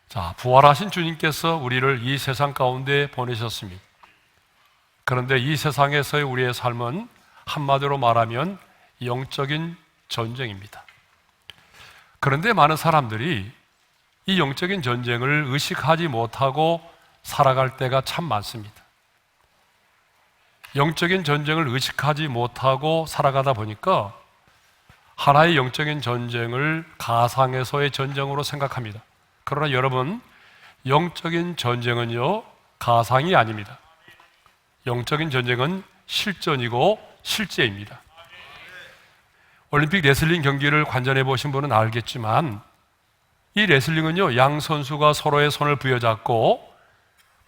자, 부활하신 주님께서 우리를 이 세상 가운데 보내셨습니다. 그런데 이 세상에서의 우리의 삶은 한마디로 말하면 영적인 전쟁입니다. 그런데 많은 사람들이 이 영적인 전쟁을 의식하지 못하고 살아갈 때가 참 많습니다. 영적인 전쟁을 의식하지 못하고 살아가다 보니까 하나의 영적인 전쟁을 가상에서의 전쟁으로 생각합니다. 그러나 여러분, 영적인 전쟁은요, 가상이 아닙니다. 영적인 전쟁은 실전이고 실제입니다. 올림픽 레슬링 경기를 관전해 보신 분은 알겠지만 이 레슬링은요, 양 선수가 서로의 손을 부여잡고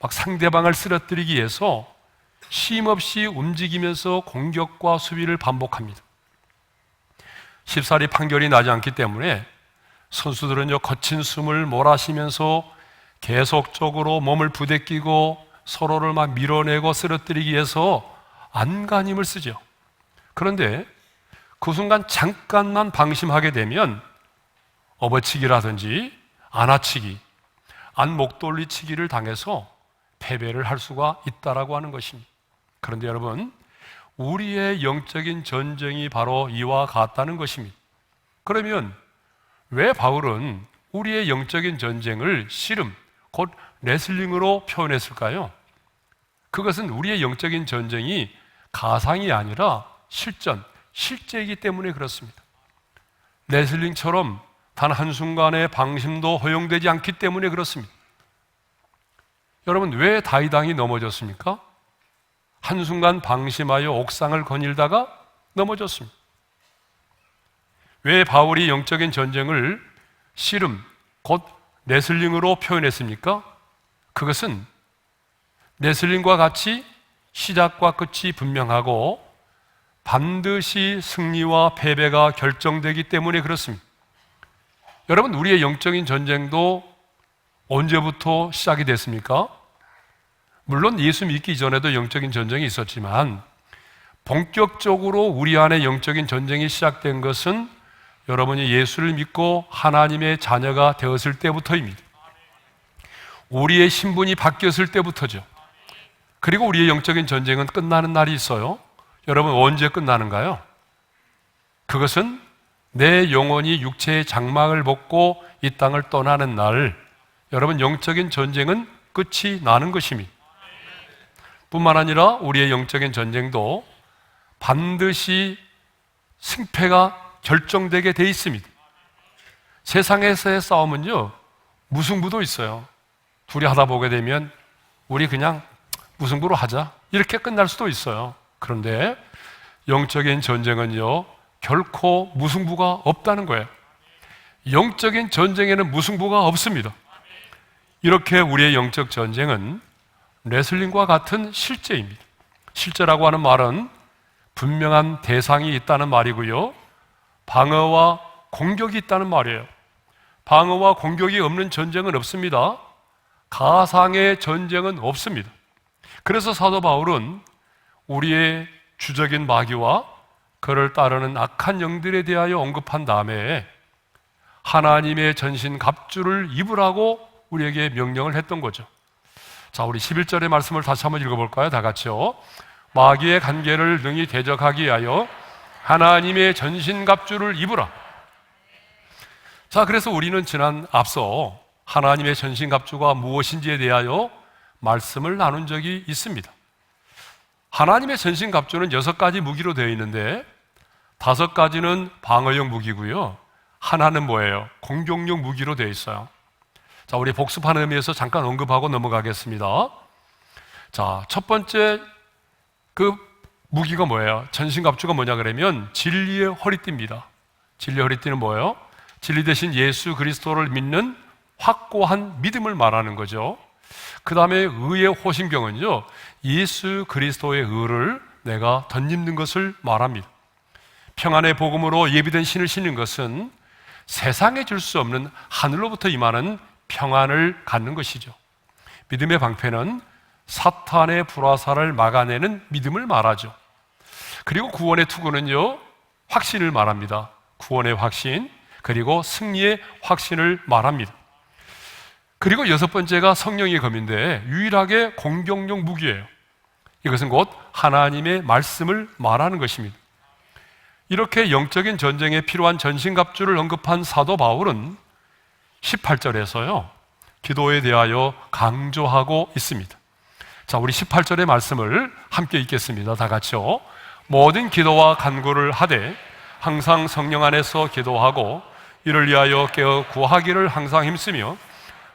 막 상대방을 쓰러뜨리기 위해서 쉼없이 움직이면서 공격과 수비를 반복합니다. 쉽사리 판결이 나지 않기 때문에 선수들은요, 거친 숨을 몰아쉬면서 계속적으로 몸을 부대끼고 서로를 막 밀어내고 쓰러뜨리기 위해서 안간힘을 쓰죠. 그런데 그 순간 잠깐만 방심하게 되면 업어치기라든지 안아치기, 안목돌리치기를 당해서 패배를 할 수가 있다라고 하는 것입니다. 그런데 여러분, 우리의 영적인 전쟁이 바로 이와 같다는 것입니다. 그러면 왜 바울은 우리의 영적인 전쟁을 씨름, 곧 레슬링으로 표현했을까요? 그것은 우리의 영적인 전쟁이 가상이 아니라 실전, 실제이기 때문에 그렇습니다. 레슬링처럼 단 한순간의 방심도 허용되지 않기 때문에 그렇습니다. 여러분, 왜 다윗왕이 넘어졌습니까? 한순간 방심하여 옥상을 거닐다가 넘어졌습니다. 왜 바울이 영적인 전쟁을 씨름, 곧 레슬링으로 표현했습니까? 그것은 레슬링과 같이 시작과 끝이 분명하고 반드시 승리와 패배가 결정되기 때문에 그렇습니다. 여러분, 우리의 영적인 전쟁도 언제부터 시작이 됐습니까? 물론 예수 믿기 전에도 영적인 전쟁이 있었지만 본격적으로 우리 안에 영적인 전쟁이 시작된 것은 여러분이 예수를 믿고 하나님의 자녀가 되었을 때부터입니다. 우리의 신분이 바뀌었을 때부터죠. 그리고 우리의 영적인 전쟁은 끝나는 날이 있어요. 여러분, 언제 끝나는가요? 그것은 내 영혼이 육체의 장막을 벗고 이 땅을 떠나는 날, 여러분, 영적인 전쟁은 끝이 나는 것입니다. 뿐만 아니라 우리의 영적인 전쟁도 반드시 승패가 결정되게 돼 있습니다. 세상에서의 싸움은요, 무승부도 있어요. 둘이 하다 보게 되면 우리 그냥 무승부로 하자, 이렇게 끝날 수도 있어요. 그런데 영적인 전쟁은요, 결코 무승부가 없다는 거예요. 영적인 전쟁에는 무승부가 없습니다. 이렇게 우리의 영적 전쟁은 레슬링과 같은 실제입니다. 실제라고 하는 말은 분명한 대상이 있다는 말이고요, 방어와 공격이 있다는 말이에요. 방어와 공격이 없는 전쟁은 없습니다. 가상의 전쟁은 없습니다. 그래서 사도 바울은 우리의 주적인 마귀와 그를 따르는 악한 영들에 대하여 언급한 다음에 하나님의 전신 갑주를 입으라고 우리에게 명령을 했던 거죠. 자, 우리 11절의 말씀을 다시 한번 읽어볼까요? 다 같이요. 마귀의 간계를 능히 대적하기 위하여 하나님의 전신 갑주를 입으라. 자, 그래서 우리는 앞서 하나님의 전신 갑주가 무엇인지에 대하여 말씀을 나눈 적이 있습니다. 하나님의 전신 갑주는 6가지 무기로 되어 있는데 5가지는 방어용 무기고요, 하나는 뭐예요? 공격용 무기로 되어 있어요. 자, 우리 복습하는 의미에서 잠깐 언급하고 넘어가겠습니다. 자, 첫 번째 그 무기가 뭐예요? 전신갑주가 뭐냐 그러면 진리의 허리띠입니다. 진리의 허리띠는 뭐예요? 진리 대신 예수 그리스도를 믿는 확고한 믿음을 말하는 거죠. 그 다음에 의의 호심경은요, 예수 그리스도의 의를 내가 덧입는 것을 말합니다. 평안의 복음으로 예비된 신을 신는 것은 세상에 줄 수 없는 하늘로부터 임하는 평안을 갖는 것이죠. 믿음의 방패는 사탄의 불화살을 막아내는 믿음을 말하죠. 그리고 구원의 투구는요, 확신을 말합니다. 구원의 확신, 그리고 승리의 확신을 말합니다. 그리고 여섯 번째가 성령의 검인데 유일하게 공격용 무기예요. 이것은 곧 하나님의 말씀을 말하는 것입니다. 이렇게 영적인 전쟁에 필요한 전신갑주를 언급한 사도 바울은 18절에서요 기도에 대하여 강조하고 있습니다. 자, 우리 18절의 말씀을 함께 읽겠습니다. 다 같이요. 모든 기도와 간구를 하되 항상 성령 안에서 기도하고 이를 위하여 깨어 구하기를 항상 힘쓰며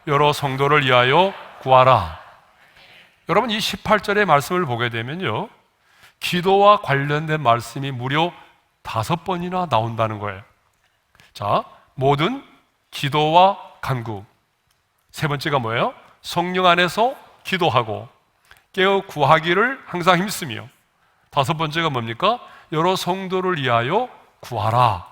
여러 성도를 위하여 구하라. 여러분, 이 18절의 말씀을 보게 되면요 기도와 관련된 말씀이 무려 5번이나 나온다는 거예요. 자, 모든 기도와 간구. 세 번째가 뭐예요? 성령 안에서 기도하고 깨어 구하기를 항상 힘쓰며. 5번째가 뭡니까? 여러 성도를 위하여 구하라.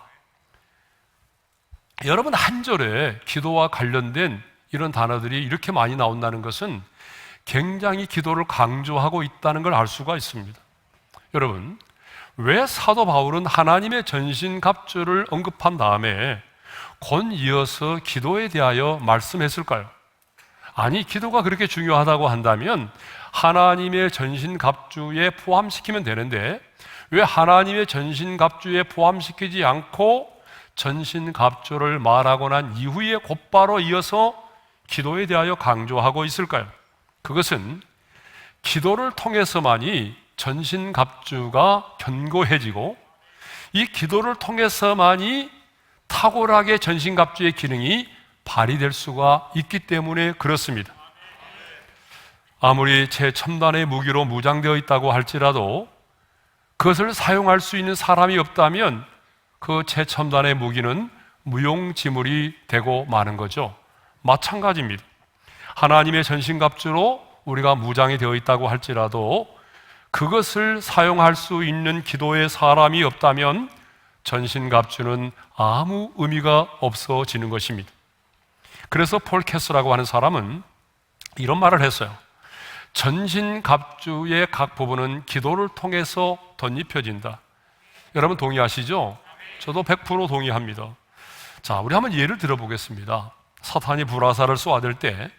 여러분, 한 절에 기도와 관련된 이런 단어들이 이렇게 많이 나온다는 것은 굉장히 기도를 강조하고 있다는 걸 알 수가 있습니다. 여러분, 왜 사도 바울은 하나님의 전신갑주를 언급한 다음에 곧 이어서 기도에 대하여 말씀했을까요? 아니, 기도가 그렇게 중요하다고 한다면 하나님의 전신갑주에 포함시키면 되는데 왜 하나님의 전신갑주에 포함시키지 않고 전신갑주를 말하고 난 이후에 곧바로 이어서 기도에 대하여 강조하고 있을까요? 그것은 기도를 통해서만이 전신갑주가 견고해지고 이 기도를 통해서만이 탁월하게 전신갑주의 기능이 발휘될 수가 있기 때문에 그렇습니다. 아무리 최첨단의 무기로 무장되어 있다고 할지라도 그것을 사용할 수 있는 사람이 없다면 그 최첨단의 무기는 무용지물이 되고 마는 거죠. 마찬가지입니다. 하나님의 전신갑주로 우리가 무장이 되어 있다고 할지라도 그것을 사용할 수 있는 기도의 사람이 없다면 전신갑주는 아무 의미가 없어지는 것입니다. 그래서 폴 캐스라고 하는 사람은 이런 말을 했어요. 전신갑주의 각 부분은 기도를 통해서 덧입혀진다. 여러분 동의하시죠? 저도 100% 동의합니다. 자, 우리 한번 예를 들어보겠습니다. 사탄이 불화살을 쏘아댈 때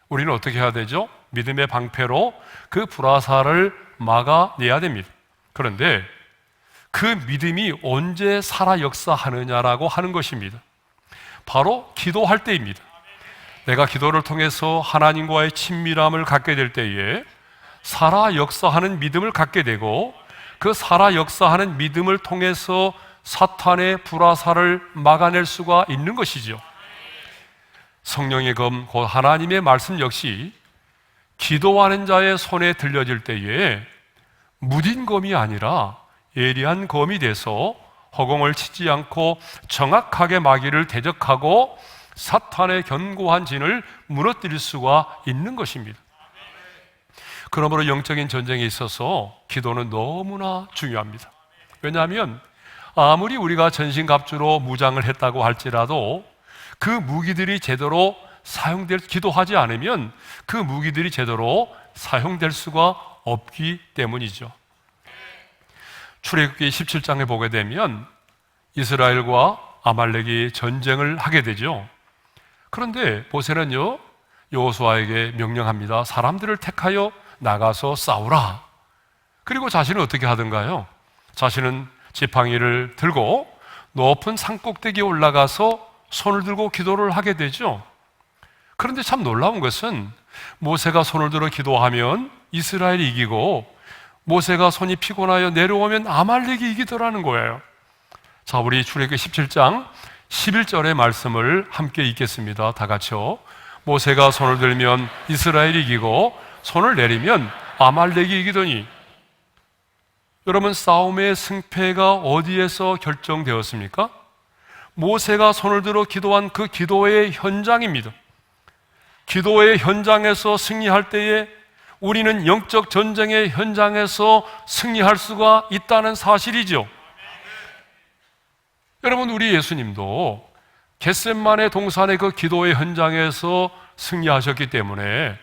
우리는 어떻게 해야 되죠? 믿음의 방패로 그 불화살을 막아내야 됩니다. 그런데 그 믿음이 언제 살아 역사하느냐라고 하는 것입니다. 바로 기도할 때입니다. 내가 기도를 통해서 하나님과의 친밀함을 갖게 될 때에 살아 역사하는 믿음을 갖게 되고 그 살아 역사하는 믿음을 통해서 사탄의 불화살을 막아낼 수가 있는 것이죠. 성령의 검, 곧 하나님의 말씀 역시 기도하는 자의 손에 들려질 때에 무딘 검이 아니라 예리한 검이 돼서 허공을 치지 않고 정확하게 마귀를 대적하고 사탄의 견고한 진을 무너뜨릴 수가 있는 것입니다. 그러므로 영적인 전쟁에 있어서 기도는 너무나 중요합니다. 왜냐하면 아무리 우리가 전신갑주로 무장을 했다고 할지라도 그 무기들이 제대로 기도하지 않으면 그 무기들이 제대로 사용될 수가 없기 때문이죠. 출애굽기 17장에 보게 되면 이스라엘과 아말렉이 전쟁을 하게 되죠. 그런데 모세는요 여호수아에게 명령합니다. 사람들을 택하여 나가서 싸우라. 그리고 자신은 어떻게 하던가요? 자신은 지팡이를 들고 높은 산꼭대기에 올라가서 손을 들고 기도를 하게 되죠. 그런데 참 놀라운 것은 모세가 손을 들어 기도하면 이스라엘이 이기고 모세가 손이 피곤하여 내려오면 아말렉이 이기더라는 거예요. 자, 우리 출애굽기 17장 11절의 말씀을 함께 읽겠습니다. 다 같이요. 모세가 손을 들면 이스라엘이 이기고 손을 내리면 아말렉이 이기더니. 여러분, 싸움의 승패가 어디에서 결정되었습니까? 모세가 손을 들어 기도한 그 기도의 현장입니다. 기도의 현장에서 승리할 때에 우리는 영적 전쟁의 현장에서 승리할 수가 있다는 사실이죠. 여러분, 우리 예수님도 겟세마네 동산의 그 기도의 현장에서 승리하셨기 때문에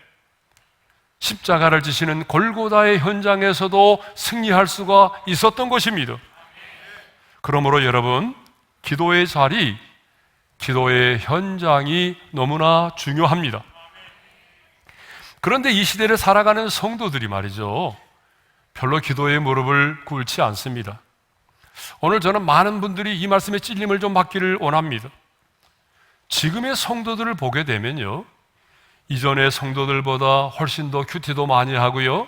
십자가를 지시는 골고다의 현장에서도 승리할 수가 있었던 것입니다. 그러므로 여러분, 기도의 자리, 기도의 현장이 너무나 중요합니다. 그런데 이 시대를 살아가는 성도들이 말이죠, 별로 기도의 무릎을 꿇지 않습니다. 오늘 저는 많은 분들이 이 말씀에 찔림을 좀 받기를 원합니다. 지금의 성도들을 보게 되면요, 이전의 성도들보다 훨씬 더 큐티도 많이 하고요,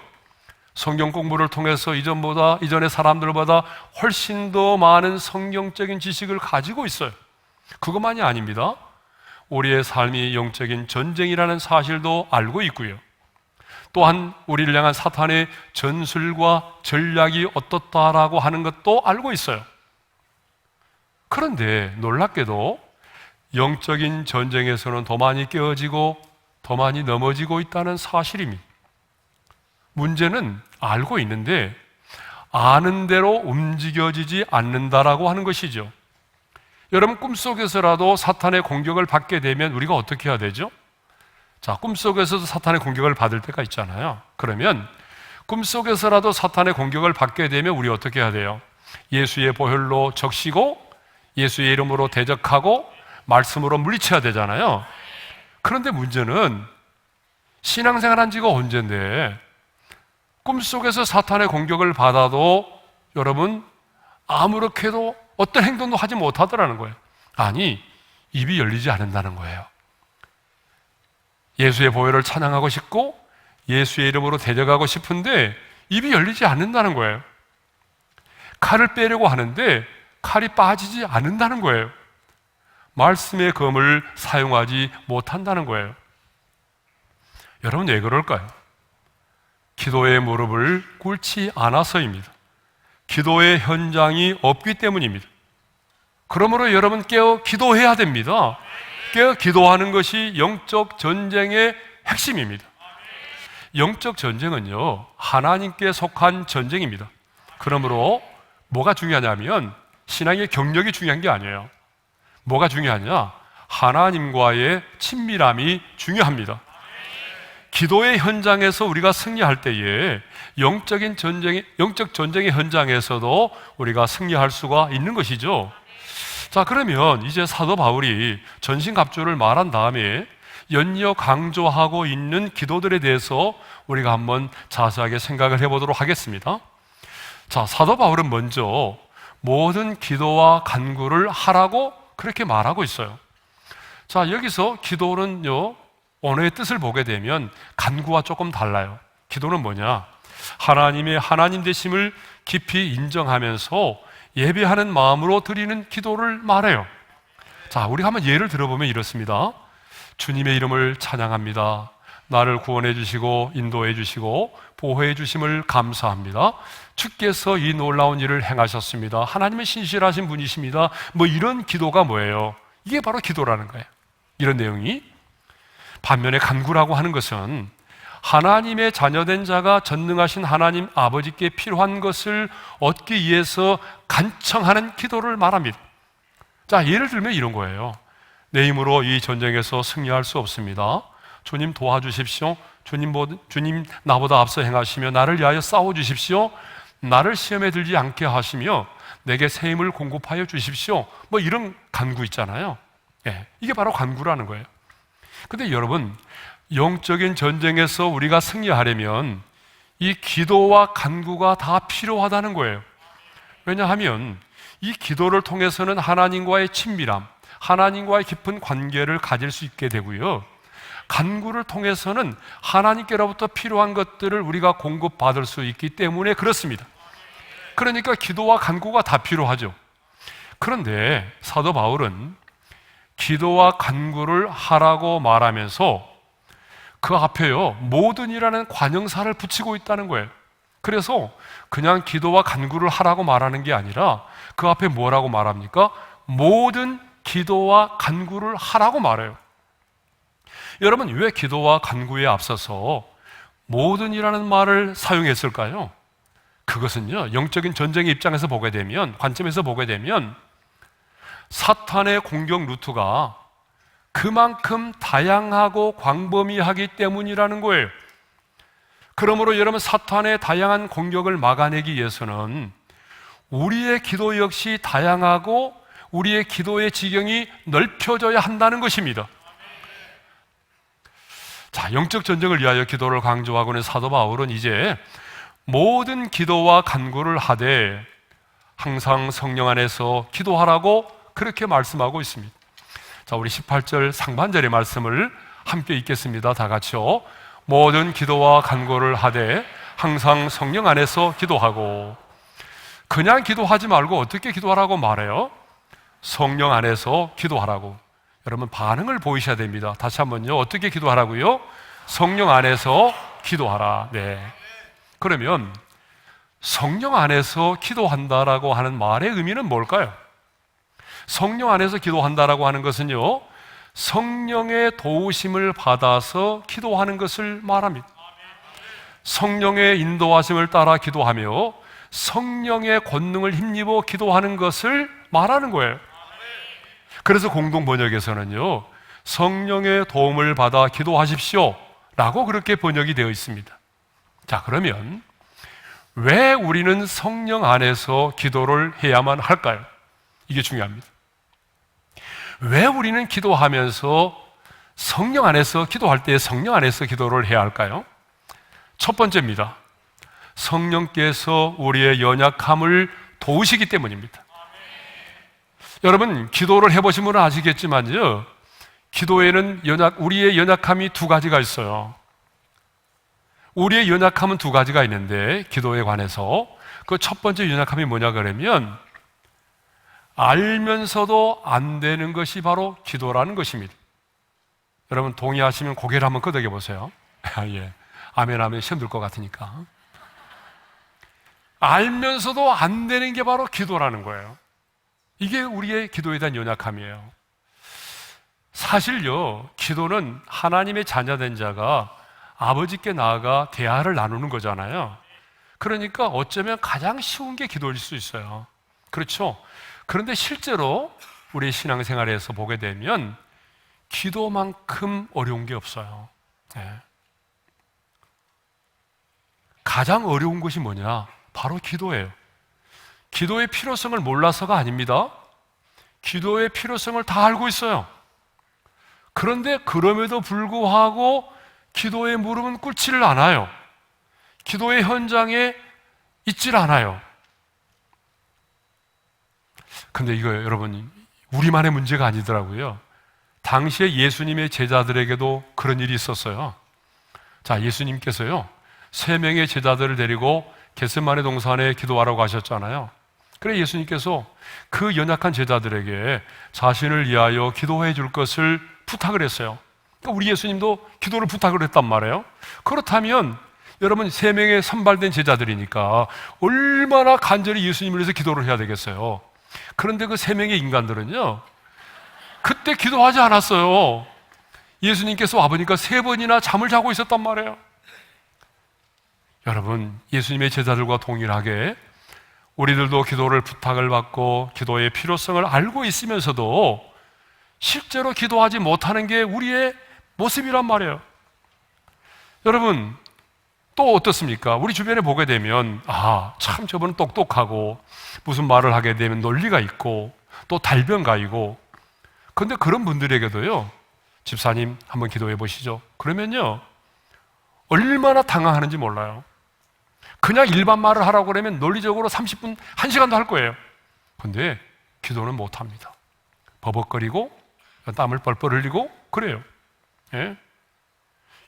성경 공부를 통해서 이전의 사람들보다 훨씬 더 많은 성경적인 지식을 가지고 있어요. 그것만이 아닙니다. 우리의 삶이 영적인 전쟁이라는 사실도 알고 있고요, 또한 우리를 향한 사탄의 전술과 전략이 어떻다라고 하는 것도 알고 있어요. 그런데 놀랍게도 영적인 전쟁에서는 더 많이 깨어지고 더 많이 넘어지고 있다는 사실입니다. 문제는 알고 있는데 아는 대로 움직여지지 않는다라고 하는 것이죠. 여러분, 꿈속에서라도 사탄의 공격을 받게 되면 우리가 어떻게 해야 되죠? 자, 꿈속에서도 사탄의 공격을 받을 때가 있잖아요. 그러면 꿈속에서라도 사탄의 공격을 받게 되면 우리 어떻게 해야 돼요? 예수의 보혈로 적시고 예수의 이름으로 대적하고 말씀으로 물리쳐야 되잖아요. 그런데 문제는 신앙생활한 지가 언젠데 꿈속에서 사탄의 공격을 받아도 여러분 아무렇게도 어떤 행동도 하지 못하더라는 거예요. 아니, 입이 열리지 않는다는 거예요. 예수의 보혈을 찬양하고 싶고 예수의 이름으로 대적하고 싶은데 입이 열리지 않는다는 거예요. 칼을 빼려고 하는데 칼이 빠지지 않는다는 거예요. 말씀의 검을 사용하지 못한다는 거예요. 여러분, 왜 그럴까요? 기도의 무릎을 꿇지 않아서입니다. 기도의 현장이 없기 때문입니다. 그러므로 여러분 깨어 기도해야 됩니다. 깨어 기도하는 것이 영적 전쟁의 핵심입니다. 영적 전쟁은요, 하나님께 속한 전쟁입니다. 그러므로 뭐가 중요하냐면 신앙의 경력이 중요한 게 아니에요. 뭐가 중요하냐? 하나님과의 친밀함이 중요합니다. 기도의 현장에서 우리가 승리할 때에 영적 전쟁의 현장에서도 우리가 승리할 수가 있는 것이죠. 자, 그러면 이제 사도 바울이 전신갑주를 말한 다음에 연이어 강조하고 있는 기도들에 대해서 우리가 한번 자세하게 생각을 해보도록 하겠습니다. 자, 사도 바울은 먼저 모든 기도와 간구를 하라고 그렇게 말하고 있어요. 자, 여기서 기도는요, 언어의 뜻을 보게 되면 간구와 조금 달라요. 기도는 뭐냐? 하나님의 하나님 되심을 깊이 인정하면서 예배하는 마음으로 드리는 기도를 말해요. 자, 우리가 한번 예를 들어보면 이렇습니다. 주님의 이름을 찬양합니다. 나를 구원해 주시고 인도해 주시고 보호해 주심을 감사합니다. 주께서 이 놀라운 일을 행하셨습니다. 하나님은 신실하신 분이십니다. 뭐 이런 기도가 뭐예요? 이게 바로 기도라는 거예요. 이런 내용이. 반면에 간구라고 하는 것은 하나님의 자녀된 자가 전능하신 하나님 아버지께 필요한 것을 얻기 위해서 간청하는 기도를 말합니다. 자, 예를 들면 이런 거예요. 내 힘으로 이 전쟁에서 승리할 수 없습니다. 주님 도와주십시오. 주님 나보다 앞서 행하시며 나를 위하여 싸워주십시오. 나를 시험에 들지 않게 하시며 내게 새 힘을 공급하여 주십시오. 뭐 이런 간구 있잖아요. 예, 이게 바로 간구라는 거예요. 근데 여러분, 영적인 전쟁에서 우리가 승리하려면 이 기도와 간구가 다 필요하다는 거예요. 왜냐하면 이 기도를 통해서는 하나님과의 친밀함, 하나님과의 깊은 관계를 가질 수 있게 되고요, 간구를 통해서는 하나님께로부터 필요한 것들을 우리가 공급받을 수 있기 때문에 그렇습니다. 그러니까 기도와 간구가 다 필요하죠. 그런데 사도 바울은 기도와 간구를 하라고 말하면서 그 앞에요, 모든이라는 관형사를 붙이고 있다는 거예요. 그래서 그냥 기도와 간구를 하라고 말하는 게 아니라 그 앞에 뭐라고 말합니까? 모든 기도와 간구를 하라고 말해요. 여러분, 왜 기도와 간구에 앞서서 모든이라는 말을 사용했을까요? 그것은요, 영적인 전쟁의 입장에서 보게 되면, 관점에서 보게 되면 사탄의 공격 루트가 그만큼 다양하고 광범위하기 때문이라는 거예요. 그러므로 여러분, 사탄의 다양한 공격을 막아내기 위해서는 우리의 기도 역시 다양하고 우리의 기도의 지경이 넓혀져야 한다는 것입니다. 자, 영적 전쟁을 위하여 기도를 강조하고 있는 사도 바울은 이제 모든 기도와 간구를 하되 항상 성령 안에서 기도하라고 그렇게 말씀하고 있습니다. 자, 우리 18절 상반절의 말씀을 함께 읽겠습니다. 다 같이요. 모든 기도와 간구를 하되 항상 성령 안에서 기도하고. 그냥 기도하지 말고 어떻게 기도하라고 말해요? 성령 안에서 기도하라고. 여러분 반응을 보이셔야 됩니다. 다시 한번요. 어떻게 기도하라고요? 성령 안에서 기도하라. 네. 그러면 성령 안에서 기도한다라고 하는 말의 의미는 뭘까요? 성령 안에서 기도한다라고 하는 것은요, 성령의 도우심을 받아서 기도하는 것을 말합니다. 성령의 인도하심을 따라 기도하며 성령의 권능을 힘입어 기도하는 것을 말하는 거예요. 그래서 공동 번역에서는요, 성령의 도움을 받아 기도하십시오 라고 그렇게 번역이 되어 있습니다. 자, 그러면 왜 우리는 성령 안에서 기도를 해야만 할까요? 이게 중요합니다. 왜 우리는 기도하면서 성령 안에서 기도할 때 성령 안에서 기도를 해야 할까요? 첫 번째입니다. 성령께서 우리의 연약함을 도우시기 때문입니다. 여러분, 기도를 해보신 분은 아시겠지만요, 기도에는 우리의 연약함이 두 가지가 있어요. 우리의 연약함은 두 가지가 있는데, 기도에 관해서 그 첫 번째 연약함이 뭐냐 그러면 알면서도 안 되는 것이 바로 기도라는 것입니다. 여러분 동의하시면 고개를 한번 끄덕여 보세요. 예. 아멘 하면 시험 들 것 같으니까. 알면서도 안 되는 게 바로 기도라는 거예요. 이게 우리의 기도에 대한 연약함이에요. 사실요, 기도는 하나님의 자녀된 자가 아버지께 나아가 대화를 나누는 거잖아요. 그러니까 어쩌면 가장 쉬운 게 기도일 수 있어요. 그렇죠? 그런데 실제로 우리 신앙생활에서 보게 되면 기도만큼 어려운 게 없어요. 네. 가장 어려운 것이 뭐냐? 바로 기도예요. 기도의 필요성을 몰라서가 아닙니다. 기도의 필요성을 다 알고 있어요. 그런데 그럼에도 불구하고 기도의 무릎은 꿇지를 않아요. 기도의 현장에 있질 않아요. 근데 이거 여러분 우리만의 문제가 아니더라고요. 당시에 예수님의 제자들에게도 그런 일이 있었어요. 자, 예수님께서요 3명의 제자들을 데리고 겟세마네 동산에 기도하라고 하셨잖아요. 그래 예수님께서 그 연약한 제자들에게 자신을 위하여 기도해 줄 것을 부탁을 했어요. 그러니까 우리 예수님도 기도를 부탁을 했단 말이에요. 그렇다면 여러분 3명의 선발된 제자들이니까 얼마나 간절히 예수님을 위해서 기도를 해야 되겠어요. 그런데 그 3명의 인간들은요 그때 기도하지 않았어요. 예수님께서 와보니까 3번이나 잠을 자고 있었단 말이에요. 여러분 예수님의 제자들과 동일하게 우리들도 기도를 부탁을 받고 기도의 필요성을 알고 있으면서도 실제로 기도하지 못하는 게 우리의 모습이란 말이에요. 여러분 또 어떻습니까? 우리 주변에 보게 되면 참 저분은 똑똑하고 무슨 말을 하게 되면 논리가 있고 또 달변가이고, 그런데 그런 분들에게도요 집사님 한번 기도해 보시죠 그러면요 얼마나 당황하는지 몰라요. 그냥 일반 말을 하라고 그러면 논리적으로 30분, 1시간도 할 거예요. 그런데 기도는 못합니다. 버벅거리고 땀을 뻘뻘 흘리고 그래요. 예?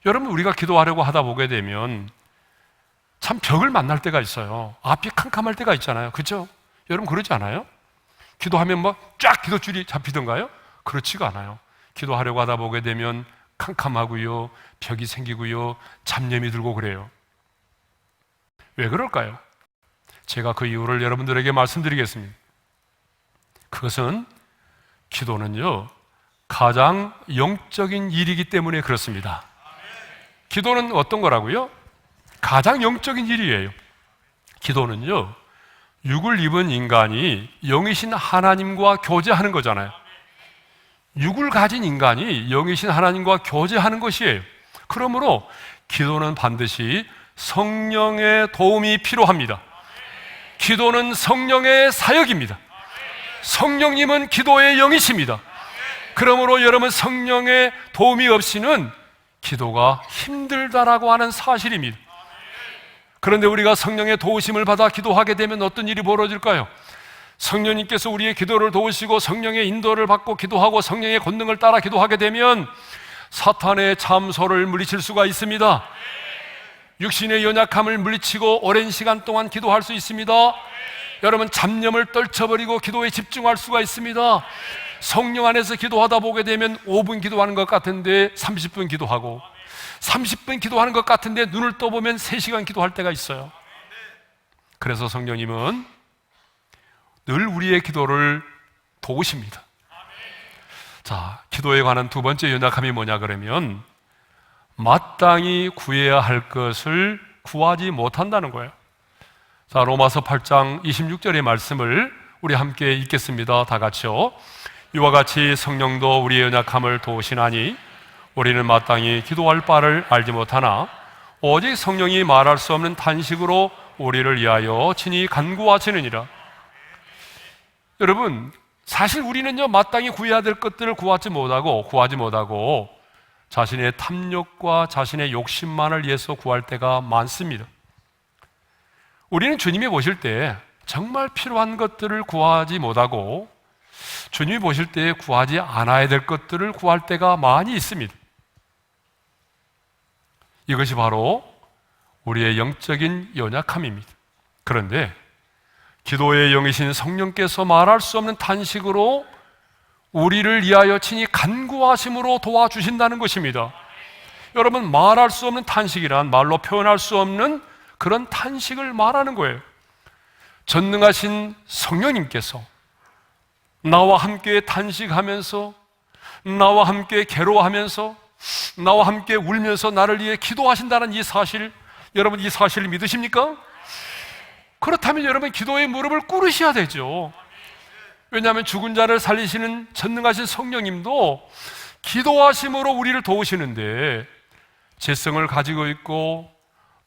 여러분 우리가 기도하려고 하다 보게 되면 참 벽을 만날 때가 있어요. 앞이 캄캄할 때가 있잖아요. 그렇죠? 여러분 그러지 않아요? 기도하면 뭐 쫙 기도줄이 잡히던가요? 그렇지가 않아요. 기도하려고 하다 보게 되면 캄캄하고요, 벽이 생기고요, 잡념이 들고 그래요. 왜 그럴까요? 제가 그 이유를 여러분들에게 말씀드리겠습니다. 그것은 기도는요 가장 영적인 일이기 때문에 그렇습니다. 기도는 어떤 거라고요? 가장 영적인 일이에요. 기도는요 육을 입은 인간이 영이신 하나님과 교제하는 거잖아요. 육을 가진 인간이 영이신 하나님과 교제하는 것이에요. 그러므로 기도는 반드시 성령의 도움이 필요합니다. 기도는 성령의 사역입니다. 성령님은 기도의 영이십니다. 그러므로 여러분, 성령의 도움이 없이는 기도가 힘들다라고 하는 사실입니다. 그런데 우리가 성령의 도우심을 받아 기도하게 되면 어떤 일이 벌어질까요? 성령님께서 우리의 기도를 도우시고 성령의 인도를 받고 기도하고 성령의 권능을 따라 기도하게 되면 사탄의 참소를 물리칠 수가 있습니다. 육신의 연약함을 물리치고 오랜 시간 동안 기도할 수 있습니다. 여러분, 잡념을 떨쳐버리고 기도에 집중할 수가 있습니다. 성령 안에서 기도하다 보게 되면 5분 기도하는 것 같은데 30분 기도하고, 30분 기도하는 것 같은데 눈을 떠보면 3시간 기도할 때가 있어요. 그래서 성령님은 늘 우리의 기도를 도우십니다. 자, 기도에 관한 두 번째 연약함이 뭐냐 그러면 마땅히 구해야 할 것을 구하지 못한다는 거예요. 자, 로마서 8장 26절의 말씀을 우리 함께 읽겠습니다. 다 같이요. 이와 같이 성령도 우리의 연약함을 도우시나니 우리는 마땅히 기도할 바를 알지 못하나 오직 성령이 말할 수 없는 탄식으로 우리를 위하여 친히 간구하시느니라. 여러분, 사실 우리는요, 마땅히 구해야 될 것들을 구하지 못하고 자신의 탐욕과 자신의 욕심만을 위해서 구할 때가 많습니다. 우리는 주님이 보실 때 정말 필요한 것들을 구하지 못하고 주님이 보실 때 구하지 않아야 될 것들을 구할 때가 많이 있습니다. 이것이 바로 우리의 영적인 연약함입니다. 그런데 기도의 영이신 성령께서 말할 수 없는 탄식으로 우리를 위하여 친히 간구하심으로 도와주신다는 것입니다. 여러분, 말할 수 없는 탄식이란 말로 표현할 수 없는 그런 탄식을 말하는 거예요. 전능하신 성령님께서 나와 함께 탄식하면서, 나와 함께 괴로워하면서, 나와 함께 울면서 나를 위해 기도하신다는 이 사실, 여러분, 이 사실을 믿으십니까? 그렇다면 여러분, 기도의 무릎을 꿇으셔야 되죠. 왜냐하면 죽은 자를 살리시는 전능하신 성령님도 기도하심으로 우리를 도우시는데, 죄성을 가지고 있고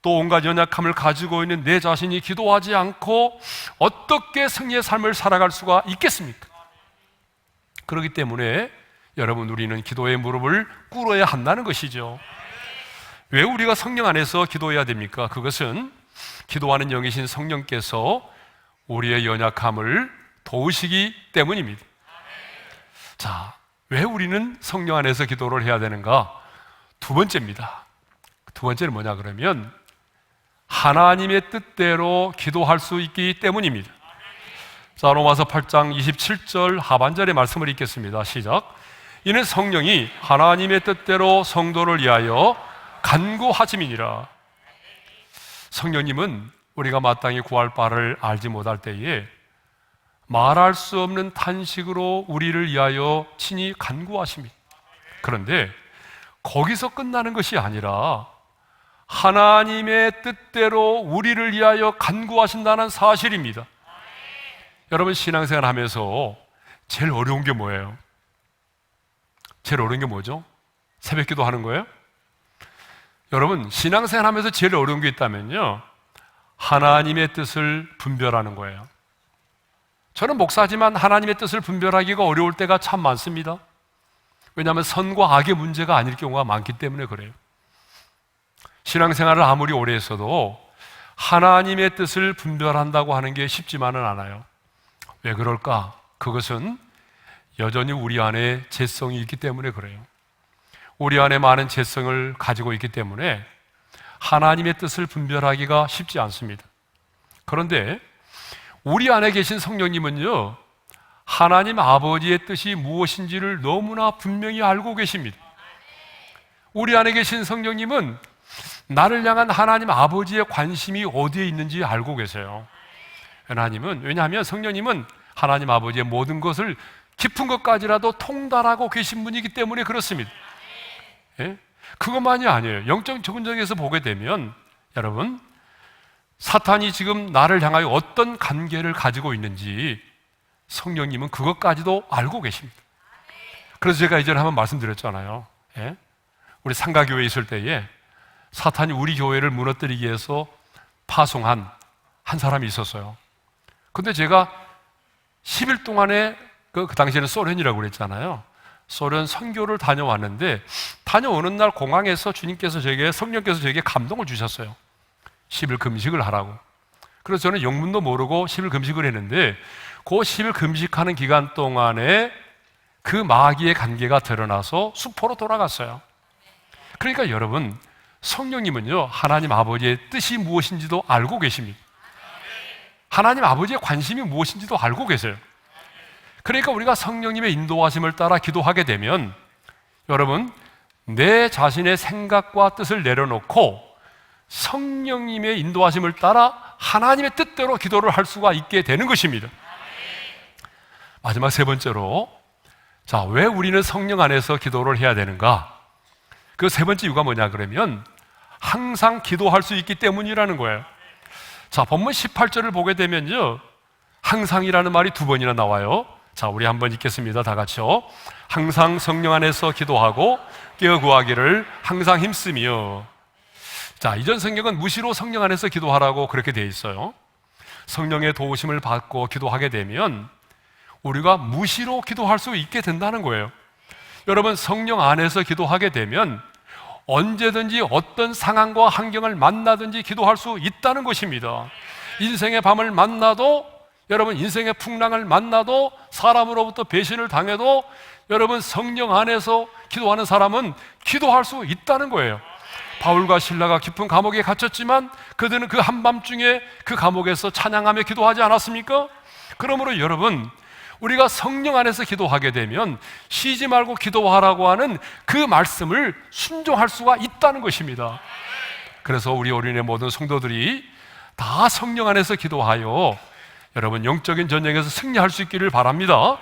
또 온갖 연약함을 가지고 있는 내 자신이 기도하지 않고 어떻게 승리의 삶을 살아갈 수가 있겠습니까? 그렇기 때문에 여러분, 우리는 기도의 무릎을 꿇어야 한다는 것이죠. 왜 우리가 성령 안에서 기도해야 됩니까? 그것은 기도하는 영이신 성령께서 우리의 연약함을 도우시기 때문입니다. 자, 왜 우리는 성령 안에서 기도를 해야 되는가? 두 번째입니다. 두 번째는 뭐냐 그러면 하나님의 뜻대로 기도할 수 있기 때문입니다. 자, 로마서 8장 27절 하반절의 말씀을 읽겠습니다. 시작. 이는 성령이 하나님의 뜻대로 성도를 위하여 간구하심이니라. 성령님은 우리가 마땅히 구할 바를 알지 못할 때에 말할 수 없는 탄식으로 우리를 위하여 친히 간구하십니다. 그런데 거기서 끝나는 것이 아니라 하나님의 뜻대로 우리를 위하여 간구하신다는 사실입니다. 여러분, 신앙생활 하면서 제일 어려운 게 뭐예요? 제일 어려운 게 뭐죠? 새벽 기도 하는 거예요? 여러분, 신앙생활 하면서 제일 어려운 게 있다면요, 하나님의 뜻을 분별하는 거예요. 저는 목사지만 하나님의 뜻을 분별하기가 어려울 때가 참 많습니다. 왜냐하면 선과 악의 문제가 아닐 경우가 많기 때문에 그래요. 신앙생활을 아무리 오래 했어도 하나님의 뜻을 분별한다고 하는 게 쉽지만은 않아요. 왜 그럴까? 그것은 여전히 우리 안에 죄성이 있기 때문에 그래요. 우리 안에 많은 죄성을 가지고 있기 때문에 하나님의 뜻을 분별하기가 쉽지 않습니다. 그런데 우리 안에 계신 성령님은요, 하나님 아버지의 뜻이 무엇인지를 너무나 분명히 알고 계십니다. 우리 안에 계신 성령님은 나를 향한 하나님 아버지의 관심이 어디에 있는지 알고 계세요. 왜냐하면 성령님은 하나님 아버지의 모든 것을 깊은 것까지라도 통달하고 계신 분이기 때문에 그렇습니다. 예? 그것만이 아니에요. 영적 접근적에서 보게 되면 여러분, 사탄이 지금 나를 향하여 어떤 관계를 가지고 있는지 성령님은 그것까지도 알고 계십니다. 그래서 제가 이전에 한번 말씀드렸잖아요. 예? 우리 상가교회에 있을 때에 사탄이 우리 교회를 무너뜨리기 위해서 파송한 한 사람이 있었어요. 근데 제가 10일 동안에 그 당시에는 소련이라고 그랬잖아요. 소련 선교를 다녀왔는데 다녀오는 날 공항에서 성령께서 저에게 감동을 주셨어요. 10일 금식을 하라고. 그래서 저는 영문도 모르고 10일 금식을 했는데 그 10일 금식하는 기간 동안에 그 마귀의 관계가 드러나서 수포로 돌아갔어요. 그러니까 여러분, 성령님은요, 하나님 아버지의 뜻이 무엇인지도 알고 계십니다. 하나님 아버지의 관심이 무엇인지도 알고 계세요. 그러니까 우리가 성령님의 인도하심을 따라 기도하게 되면 여러분, 내 자신의 생각과 뜻을 내려놓고 성령님의 인도하심을 따라 하나님의 뜻대로 기도를 할 수가 있게 되는 것입니다. 마지막 세 번째로, 자, 왜 우리는 성령 안에서 기도를 해야 되는가? 그 세 번째 이유가 뭐냐 그러면 항상 기도할 수 있기 때문이라는 거예요. 자, 본문 18절을 보게 되면요, 항상이라는 말이 두 번이나 나와요. 자, 우리 한번 읽겠습니다. 다 같이요. 항상 성령 안에서 기도하고 깨어 구하기를 항상 힘쓰며. 자, 이전 성경은 무시로 성령 안에서 기도하라고 그렇게 되어 있어요. 성령의 도우심을 받고 기도하게 되면 우리가 무시로 기도할 수 있게 된다는 거예요. 여러분, 성령 안에서 기도하게 되면 언제든지 어떤 상황과 환경을 만나든지 기도할 수 있다는 것입니다. 인생의 밤을 만나도, 여러분 인생의 풍랑을 만나도, 사람으로부터 배신을 당해도 여러분 성령 안에서 기도하는 사람은 기도할 수 있다는 거예요. 바울과 실라가 깊은 감옥에 갇혔지만 그들은 그 한밤중에 그 감옥에서 찬양하며 기도하지 않았습니까? 그러므로 여러분, 우리가 성령 안에서 기도하게 되면 쉬지 말고 기도하라고 하는 그 말씀을 순종할 수가 있다는 것입니다. 그래서 우리 어린의 모든 성도들이 다 성령 안에서 기도하여 여러분 영적인 전쟁에서 승리할 수 있기를 바랍니다.